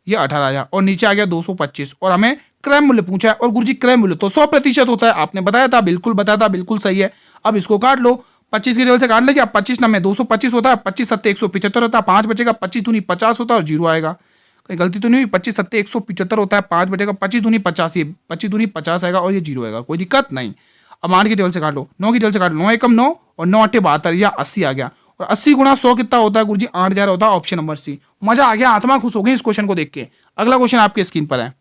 ये 18,000 और नीचे आ गया 225 और हमें क्रय मूल्य पूछा है और गुरुजी क्रय मूल्य तो 100% होता है, आपने बताया था, बिल्कुल बताया था, बिल्कुल सही है। अब इसको काट लो, 25 की टेबल से काट लेंगे। अब 25 में 225 होता है, 25 सत्ते 175 होता है, 5 बचेगा, 25 दूनी 50 होता है और 0 आएगा। कहीं गलती तो नहीं हुई? 25 सत्ते 175 होता है, 5 बचेगा, 25 दूनी 50, ये 25 दूनी 50 आएगा और ये 0 आएगा, कोई दिक्कत नहीं। अब 8 की टेबल से काट लो, 9 की टेबल से काट लो, 9 एकम 9 और 9 8 72 या 80 आ गया। और 80 गुणा 100 कितना होता है गुरुजी? 8000 होता है, ऑप्शन नंबर सी। मजा आ गया, आत्मा खुश हो गई इस क्वेश्चन को देख के। अगला क्वेश्चन आपके स्क्रीन पर है,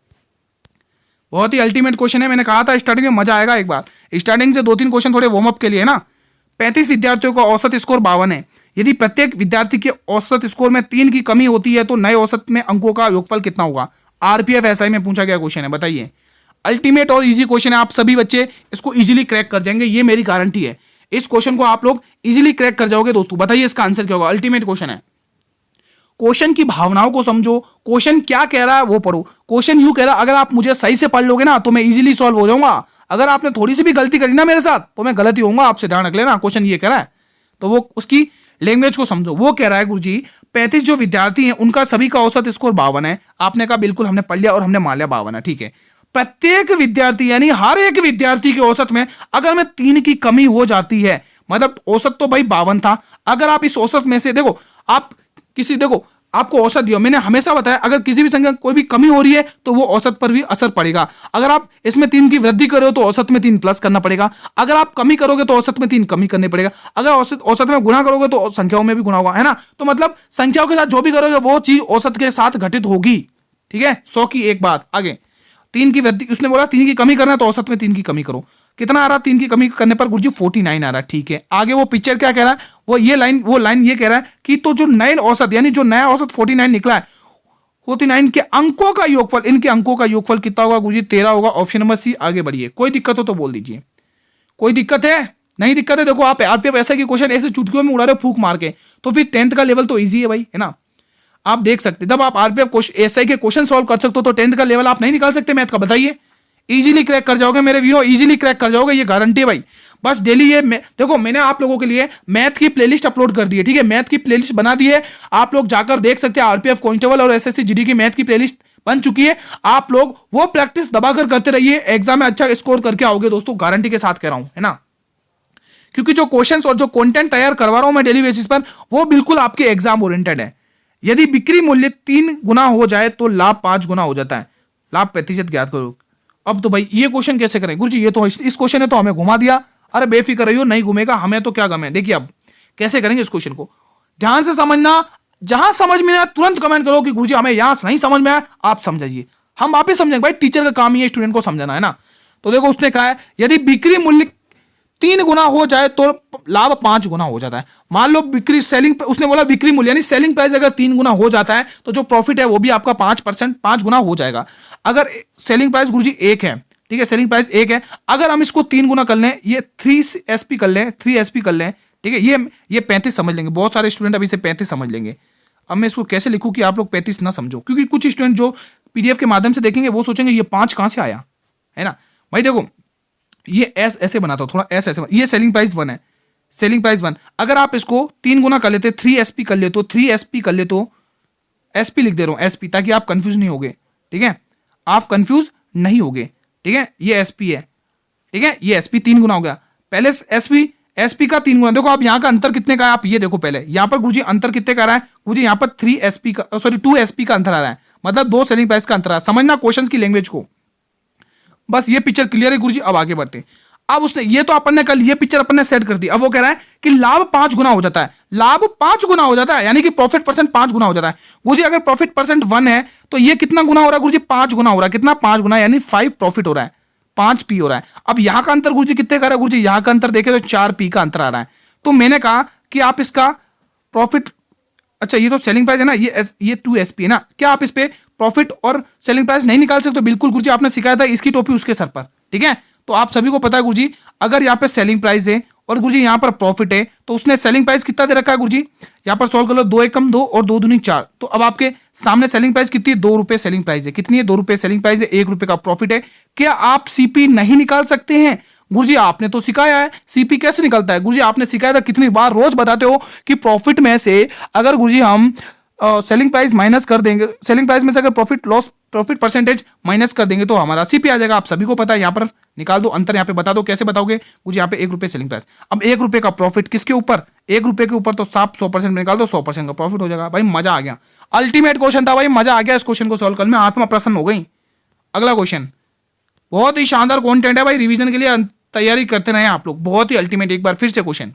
बहुत ही अल्टीमेट क्वेश्चन है। मैंने कहा था स्टार्टिंग में मजा आएगा। एक बार स्टार्टिंग से 2-3 क्वेश्चन थोड़े वार्म अप के लिए ना। 35 विद्यार्थियों का औसत स्कोर 52 है। यदि प्रत्येक विद्यार्थी के औसत स्कोर में 3 की कमी होती है तो नए औसत में अंकों का योगफल कितना होगा? आरपीएफ एसआई में पूछा गया क्वेश्चन है, बताइए। अल्टीमेट और इजी क्वेश्चन है, आप सभी बच्चे इसको इजीली क्रैक कर जाएंगे, ये मेरी गारंटी है। इस क्वेश्चन को आप लोग इजीली क्रैक कर जाओगे दोस्तों। बताइए इसका आंसर क्या होगा? अल्टीमेट क्वेश्चन है। क्वेश्चन की भावनाओं को समझो, क्वेश्चन क्या कह रहा है वो पढ़ो। क्वेश्चन यूं कह रहा है, अगर आप मुझे सही से पढ़ लोगे ना तो मैं इजीली सॉल्व हो जाऊंगा। अगर आपने थोड़ी सी भी गलती करी ना मेरे साथ तो मैं गलत ही होऊंगा, आपसे ध्यान रख लेना। क्वेश्चन ये कह रहा है तो वो उसकी लैंग्वेज को समझो। वो कह रहा है गुरुजी 35 जो विद्यार्थी हैं उनका सभी का औसत स्कोर 52 है। आपने कहा बिल्कुल, हमने पढ़ लिया और हमने मान लिया 52 है, ठीक है। प्रत्येक विद्यार्थी यानी हर एक विद्यार्थी के औसत में अगर में 3 की कमी हो जाती है, मतलब औसत तो भाई 52 था, अगर आप इस औसत में से देखो, आप किसी देखो आपको औसत दिया, मैंने हमेशा बताया अगर किसी भी संख्या कोई भी कमी हो रही है तो वो औसत पर भी असर पड़ेगा। अगर आप इसमें 3 की वृद्धि करो तो औसत में 3 प्लस करना पड़ेगा, अगर आप कमी करोगे तो औसत में 3 कमी करनी पड़ेगा, अगर औसत में गुणा करोगे तो संख्याओं में भी गुणा होगा, है ना। तो मतलब संख्याओं के साथ जो भी करोगे वो चीज औसत के साथ घटित होगी, ठीक है। 100 की एक बात। आगे 3 की वृद्धि, उसने बोला 3 की कमी करना है तो औसत में 3 की कमी करो। कितना आ रहा? 3 की कमी करने पर गुरुजी 49 आ रहा है, ठीक है। आगे वो पिक्चर क्या कह रहा है? वो लाइन ये कह रहा है कि तो जो नए औसत यानी जो नया औसत 49 निकला है, 49 के अंकों का योगफल, इनके अंकों का योगफल कितना होगा गुरुजी? 13 होगा, ऑप्शन नंबर सी। आगे बढ़िए, कोई दिक्कत हो तो बोल दीजिए। कोई दिक्कत है? नहीं दिक्कत है? देखो आप आरपीएफ ऐसा कि क्वेश्चन ऐसे चुटकियों में उड़ा रहे हो फूक मार के, तो फिर 10th का लेवल तो ईजी है भाई, है ना। आप देख सकते जब आप आरपीएफ एसआई के क्वेश्चन सॉल्व कर सकते हो तो 10th का लेवल आप नहीं निकाल सकते मैथ का? बताइए। इजीली क्रैक कर जाओगे मेरे वीरो, इजीली क्रैक कर जाओगे, ये गारंटी है भाई। बस डेली ये देखो, मैंने आप लोगों के लिए मैथ की प्लेलिस्ट अपलोड कर दी है, ठीक है। मैथ की प्लेलिस्ट बना दी है, आप लोग जाकर देख सकते हैं। आरपीएफ कांस्टेबल और एसएससी जीडी की मैथ की प्लेलिस्ट बन चुकी है। आप लोग वो प्रैक्टिस दबाकर करते रहिए, एग्जाम में अच्छा स्कोर करके आओगे दोस्तों, गारंटी के साथ कह रहा हूं, है ना। क्योंकि जो क्वेश्चन और जो कंटेंट तैयार करवा रहा हूं मैं डेली बेसिस पर, वो बिल्कुल आपके एग्जाम ओरिएंटेड है। यदि बिक्री मूल्य 3 गुना हो जाए तो लाभ 5 गुना हो जाता है। लाभ प्रतिशत ज्ञात करो। अब तो भाई ये क्वेश्चन कैसे करें गुरुजी? ये तो इस क्वेश्चन ने तो हमें घुमा दिया। अरे बेफिक्र रहियो, नहीं घूमेगा, हमें तो क्या गम है। देखिए अब कैसे करेंगे इस क्वेश्चन को, ध्यान से समझना। जहां समझ में आया तुरंत कमेंट करो कि गुरुजी हमें यहां नहीं समझ में आया, आप समझाइए, हम वापिस समझेंगे। भाई टीचर का काम ही है स्टूडेंट को समझाना, है ना। तो देखो उसने कहा है यदि बिक्री मूल्य 3 गुना हो जाए तो लाभ 5 गुना हो जाता है। मान लो बिक्री सेलिंग, उसने बोला बिक्री मूल्य यानी सेलिंग प्राइस अगर 3 गुना हो जाता है तो जो प्रॉफिट है वो भी आपका 5 गुना हो जाएगा। अगर सेलिंग प्राइस गुरुजी 1 है, ठीक है, सेलिंग प्राइस 1 है, अगर हम इसको 3 गुना कर लें, ये 3SP कर लें, 3SP कर लें, ठीक है, ये 35 समझ लेंगे। बहुत सारे स्टूडेंट अभी से 35 समझ लेंगे। अब मैं इसको कैसे लिखूं कि आप लोग 35 ना समझो, क्योंकि कुछ स्टूडेंट जो पीडीएफ के माध्यम से देखेंगे वो सोचेंगे ये 5 कहां से आया, है ना। भाई देखो ये एस ऐसे बनाता हूं, थोड़ा एस ऐसे, ये सेलिंग प्राइस 1 है, सेलिंग प्राइस 1। अगर आप इसको 3 गुना कर लेते, 3SP कर ले तो 3SP कर ले तो SP लिख दे रहा हूं, SP, ताकि आप कंफ्यूज नहीं होगे, ठीक है, आप कंफ्यूज नहीं होगे, ठीक है। ये SP है, ठीक है, ये SP 3 गुना हो गया। पहले SP का 3 गुना। देखो आप यहाँ का अंतर कितने का है, आप ये देखो पहले यहाँ पर गुरुजी अंतर कितने का आ रहा है गुरुजी? यहाँ पर 3SP का, सॉरी 2SP का अंतर आ रहा है, मतलब 2 सेलिंग प्राइस का अंतर आ रहा है। समझना क्वेश्चन की लैंग्वेज को, बस ये पिक्चर क्लियर है गुरुजी। अब आगे बढ़ते। अब उसने ये तो अपन ने कल ये पिक्चर अपन ने सेट कर दी। अब वो कह रहा है कि लाभ 5 गुना हो जाता है, लाभ 5 गुना हो जाता है, यानी कि प्रॉफिट परसेंट 5 गुना हो जाता है। गुरुजी अगर प्रॉफिट परसेंट 1 है तो ये कितना गुना हो रहा है गुरुजी? 5 गुना हो रहा है। कितना? 5 गुना, यानी 5 प्रॉफिट हो रहा है, 5P हो रहा है। अब यहां का अंतर गुरुजी कितने का रहा है गुरुजी? यहां का अंतर देखे तो 4P का अंतर आ रहा है। तो मैंने कहा कि आप इसका प्रॉफिट, अच्छा ये तो सेलिंग प्राइस है ना, ये 2SP है ना, क्या आप इस पे प्रॉफिट और सेलिंग प्राइस नहीं निकाल सकते? बिल्कुल गुरुजी, आपने सिखाया था, इसकी टोपी उसके सर पर, ठीक है। तो आप सभी को पता है गुरुजी, अगर यहाँ पे सेलिंग प्राइस है और गुरुजी यहाँ पर प्रॉफिट है तो उसने सेलिंग प्राइस कितना दे रखा है गुरुजी? यहाँ पर सॉल्व कर लो, 2 एकम 2 और 2 दूनी 4। तो अब आपके सामने सेलिंग प्राइस कितनी है? 2 रुपए सेलिंग प्राइस है। कितनी है? 2 रुपए सेलिंग प्राइस है, 1 रुपए का प्रॉफिट है। क्या आप CP नहीं निकाल सकते हैं? गुरुजी आपने तो सिखाया है, CP कैसे निकलता है? गुरुजी आपने सिखाया था, कितनी बार रोज बताते हो कि प्रॉफिट में से अगर गुरुजी हम सेलिंग प्राइस माइनस कर देंगे, सेलिंग प्राइस में से अगर प्रॉफिट परसेंटेज माइनस कर देंगे तो हमारा 80 पे आ जाएगा। आप सभी को पता है, यहाँ पर निकाल दो, अंतर यहाँ पे बता दो, कैसे बताओगे मुझे। यहाँ पे 1 रुपये सेलिंग प्राइस, अब 1 रुपये का प्रॉफिट किसके ऊपर, 1 रुपये के ऊपर, तो 100% निकाल दो, 100% का प्रॉफिट हो जाएगा। भाई मजा आ गया, अल्टीमेट क्वेश्चन था भाई, मजा आ गया इस क्वेश्चन को सॉल्व करने में, आत्मा प्रसन्न हो गई। अगला क्वेश्चन बहुत ही शानदार कंटेंट है भाई, रिवीजन के लिए तैयारी करते रहे आप लोग, बहुत ही अल्टीमेट। एक बार फिर से क्वेश्चन,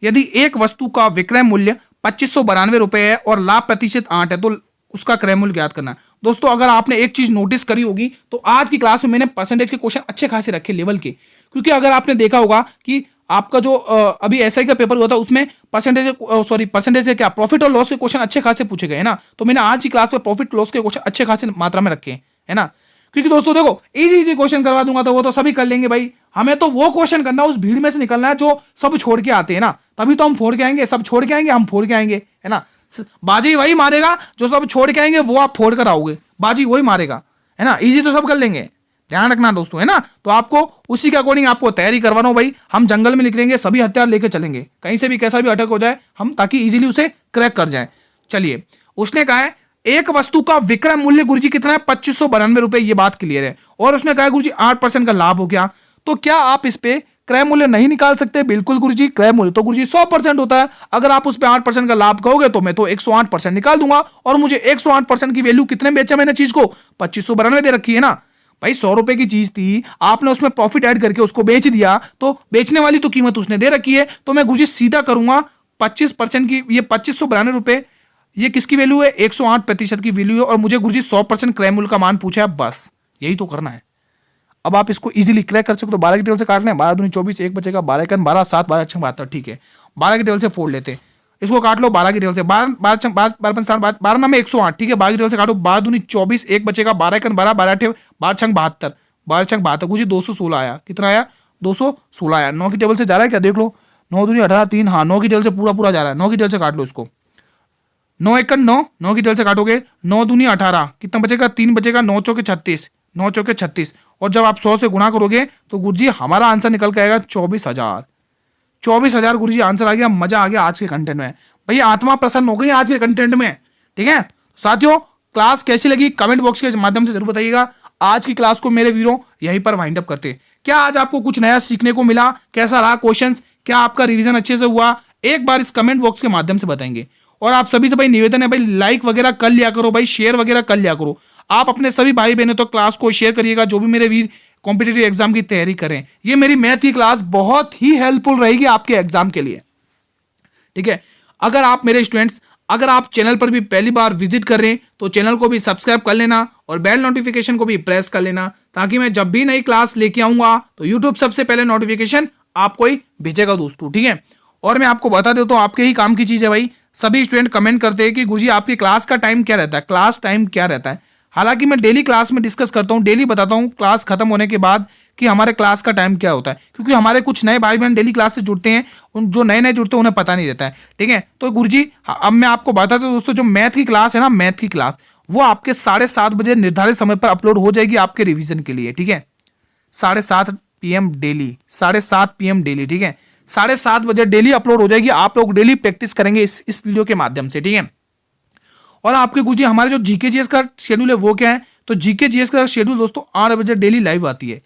यदि एक वस्तु का विक्रय मूल्य 2592 रुपए है और लाभ प्रतिशत 8 है तो उसका क्रय मूल्य ज्ञात करना है। दोस्तों अगर आपने एक चीज नोटिस करी होगी तो आज की क्लास में मैंने परसेंटेज के क्वेश्चन अच्छे खासे रखे लेवल के, क्योंकि अगर आपने देखा होगा कि आपका जो अभी एसआई का पेपर हुआ था उसमें परसेंटेज से क्या प्रॉफिट और लॉस के क्वेश्चन अच्छे खासे पूछे गए है ना, तो मैंने आज की क्लास में प्रॉफिट लॉस के क्वेश्चन अच्छे खासे मात्रा में रखे है ना, क्योंकि दोस्तों देखो इजी क्वेश्चन करवा दूंगा तो वो तो सभी कर लेंगे भाई, हमें तो वो क्वेश्चन करना, उस भीड़ में से निकलना है जो सब छोड़ के आते हैं ना, तभी तो हम फोड़ के आएंगे, सब छोड़ के आएंगे हम फोड़ के आएंगे है ना। बाजी वही मारेगा जो सब छोड़ के आएंगे, वो आप फोड़ कर आओगे, बाजी वही मारेगा है ना। इजी तो सब कर लेंगे, ध्यान रखना दोस्तों है ना। तो आपको उसी के अकॉर्डिंग आपको तैयारी करवाना हो भाई, हम जंगल में निकलेंगे, सभी हथियार लेके चलेंगे, कहीं से भी कैसा भी अटैक हो जाए हम, ताकि इजीली उसे क्रैक कर जाए। चलिए, उसने कहा है एक वस्तु का विक्रय मूल्य गुरुजी कितना है, 2592 रुपए, ये बात क्लियर है। और उसने कहा गुरुजी 8% का लाभ हो गया, तो क्या आप इस पे क्रय मूल्य नहीं निकाल सकते? बिल्कुल गुरुजी, क्रय मूल्य तो गुरुजी 100% होता है, अगर आप उस पे 8% का लाभ कहोगे तो मैं तो 108% निकाल दूंगा, और मुझे 108% की वैल्यू कितने बेचा मैंने चीज को, 2592 दे रखी है ना भाई। 100 रुपए की चीज थी, आपने उसमें प्रॉफिट ऐड करके उसको बेच दिया, तो बेचने वाली तो कीमत उसने दे रखी है, तो मैं गुरुजी सीधा करूंगा 25% की, ये 2592 रुपए, ये किसकी वैल्यू है, 108% की वैल्यू है, और मुझे गुरुजी 100% क्रय मूल्य का मान पूछा है, बस यही तो करना है। अब आप इसको इजीली क्रैक कर सकते हो, तो 12 की टेबल से काट लें, 12 दूनी 24, 1 बचेगा, 12 1 12 7 12 6 72, ठीक है। 12 की टेबल से फोड़ लेते, इसको काट लो 12 की टेबल से, 12 12 नाम 108, ठीक है। 12 की टेबल से काटो, 12 दूनी 24, 1 बचेगा, 12 1 12 12 8 12 6 72, 12 6 72, गुरुजी 216 आया, कितना आया, 216 आया। 9 की टेबल से जा रहा है क्या, देख लो, 9 दूनी 18 3, हाँ 9 की टेबल से पूरा जा रहा है, 9 की टेबल से काट लो इसको, 9 1 9, 9 की टेबल से काटोगे, 9 दूनी 18, कितना बचेगा, 3 बचेगा, 9 चौके 36, 9 चौके 36, और जब आप 100 से गुणा करोगे तो गुरुजी हमारा आंसर निकल के आएगा 24,000। 24,000 गुरुजी आंसर आ गया। मजा आ गया आज के कंटेंट में भैया, आत्मा प्रसन्न हो गई आज के कंटेंट में, ठीक है साथियों। क्लास कैसी लगी कमेंट बॉक्स के माध्यम से जरूर बताइएगा। आज की क्लास को मेरे वीरों यहीं पर वाइंड अप करते। क्या आज आपको कुछ नया सीखने को मिला, कैसा रहा क्वेश्चंस, क्या आपका रिवीजन अच्छे से हुआ, एक बार इस कमेंट बॉक्स के माध्यम से बताएंगे। और आप सभी से भाई निवेदन है भाई, लाइक वगैरह कर लिया करो भाई, शेयर वगैरह कर लिया करो। आप अपने सभी भाई बहनों तो क्लास को शेयर करिएगा, जो भी मेरे वीर कॉम्पिटिटिव एग्जाम की तैयारी करें। ये मेरी मैथ की क्लास बहुत ही हेल्पफुल रहेगी आपके एग्जाम के लिए, ठीक है। अगर आप मेरे स्टूडेंट्स, अगर आप चैनल पर भी पहली बार विजिट कर रहे हैं तो चैनल को भी सब्सक्राइब कर लेना और बेल नोटिफिकेशन को भी प्रेस कर लेना, ताकि मैं जब भी नई क्लास लेके आऊंगा तो यूट्यूब सबसे पहले नोटिफिकेशन आपको ही भेजेगा दोस्तों, ठीक है। और मैं आपको बता देता हूँ, आपके ही काम की चीज है भाई, सभी स्टूडेंट कमेंट करते हैं कि गुरुजी आपकी क्लास का टाइम क्या रहता है, क्लास टाइम क्या रहता है। हालांकि मैं डेली क्लास में डिस्कस करता हूं, डेली बताता हूं क्लास खत्म होने के बाद कि हमारे क्लास का टाइम क्या होता है, क्योंकि हमारे कुछ नए भाई बहन डेली क्लास से जुड़ते हैं, उन जो नए जुड़ते हैं उन्हें पता नहीं रहता है, ठीक है। तो गुरुजी अब मैं आपको बताता हूं दोस्तों, जो मैथ की क्लास है ना, मैथ की क्लास वो आपके 7:30 बजे निर्धारित समय पर अपलोड हो जाएगी आपके रिविजन के लिए, ठीक है। 7:30 PM डेली, 7:30 PM डेली, ठीक है। 7:30 बजे डेली अपलोड हो जाएगी, आप लोग डेली प्रैक्टिस करेंगे इस वीडियो के माध्यम से, ठीक है। और आपके गुरुजी हमारे जो जीके जीएस का शेड्यूल है वो क्या है, तो जीके जीएस का शेड्यूल दोस्तों 8 बजे डेली लाइव आती है,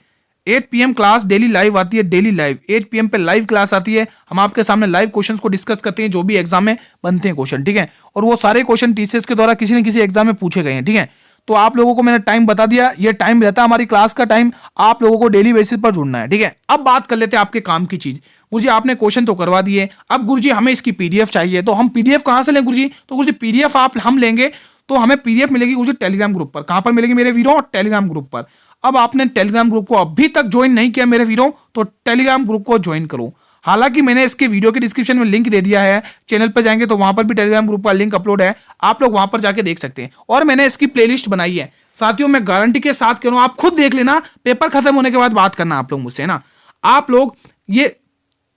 8 PM क्लास डेली लाइव आती है, डेली लाइव 8 PM पे लाइव क्लास आती है। हम आपके सामने लाइव क्वेश्चंस को डिस्कस करते हैं, जो भी एग्जाम में बनते हैं क्वेश्चन, ठीक है। और वो सारे क्वेश्चन टीसीएस के द्वारा किसी न किसी एग्जाम में पूछे गए हैं, ठीक है। तो आप लोगों को मैंने टाइम बता दिया, ये टाइम रहता है हमारी क्लास का टाइम, आप लोगों को डेली बेसिस पर जुड़ना है, ठीक है। अब बात कर लेते हैं आपके काम की चीज। गुरुजी आपने क्वेश्चन तो करवा दिए, अब गुरुजी हमें इसकी पीडीएफ चाहिए, तो हम पीडीएफ कहां से लें गुरुजी, तो गुरुजी पीडीएफ हम लेंगे तो हमें पीडीएफ मिलेगी गुरुजी टेलीग्राम ग्रुप पर। कहां पर मिलेगी मेरे वीरों, टेलीग्राम ग्रुप पर। अब आपने टेलीग्राम ग्रुप को अभी तक ज्वाइन नहीं किया मेरे वीरों, तो टेलीग्राम ग्रुप को ज्वाइन करो। हालांकि मैंने इसके वीडियो के डिस्क्रिप्शन में लिंक दे दिया है, चैनल पर जाएंगे तो वहां पर भी टेलीग्राम ग्रुप का लिंक अपलोड है, आप लोग वहां पर जाके देख सकते हैं। और मैंने इसकी प्लेलिस्ट बनाई है साथियों, मैं गारंटी के साथ कह रहा हूं, आप खुद देख लेना, पेपर खत्म होने के बाद बात करना आप लोग मुझसे ना। आप लोग ये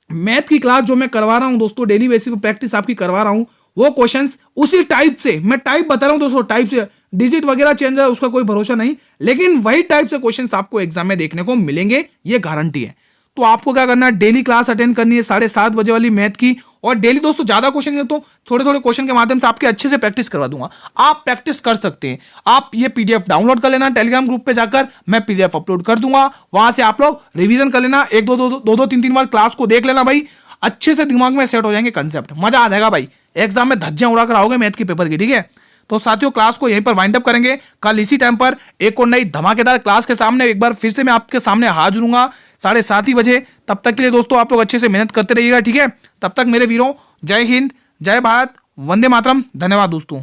मैथ की क्लास जो मैं करवा रहा हूं दोस्तों, डेली बेसिस पे प्रैक्टिस आपकी करवा रहा हूं, वो क्वेश्चंस उसी टाइप से, मैं टाइप बता रहा हूं दोस्तों, टाइप से, डिजिट वगैरह चेंज है उसका कोई भरोसा नहीं, लेकिन वही टाइप से क्वेश्चंस आपको एग्जाम में देखने को मिलेंगे, ये गारंटी है। तो आपको क्या करना है, डेली क्लास अटेंड करनी है 7:30 बजे वाली मैथ की, और डेली दोस्तों ज्यादा क्वेश्चन नहीं तो थोड़े थोड़े क्वेश्चन के माध्यम से आपके अच्छे से प्रैक्टिस करवा दूंगा। आप प्रैक्टिस कर सकते हैं। आप ये पीडीएफ डाउनलोड कर लेना, टेलीग्राम ग्रुप पे जाकर मैं पीडीएफ अपलोड कर दूंगा, वहां से आप लोग रिवीजन कर लेना, एक दो तीन बार क्लास को देख लेना भाई, अच्छे से दिमाग में सेट हो जाएंगे कंसेप्ट, मजा आ जाएगा भाई, एग्जाम में धज्जियां उड़ा कर आओगे मैथ के पेपर की। ठीक है, तो साथियों क्लास को यहीं पर वाइंड अप करेंगे। कल इसी टाइम पर एक और नई धमाकेदार क्लास के सामने एक बार फिर से मैं आपके सामने हाजिर हूंगा 7:30 बजे। तब तक के लिए दोस्तों आप लोग अच्छे से मेहनत करते रहिएगा। ठीक है, तब तक मेरे वीरों, जय हिंद, जय भारत, वंदे मातरम। धन्यवाद दोस्तों।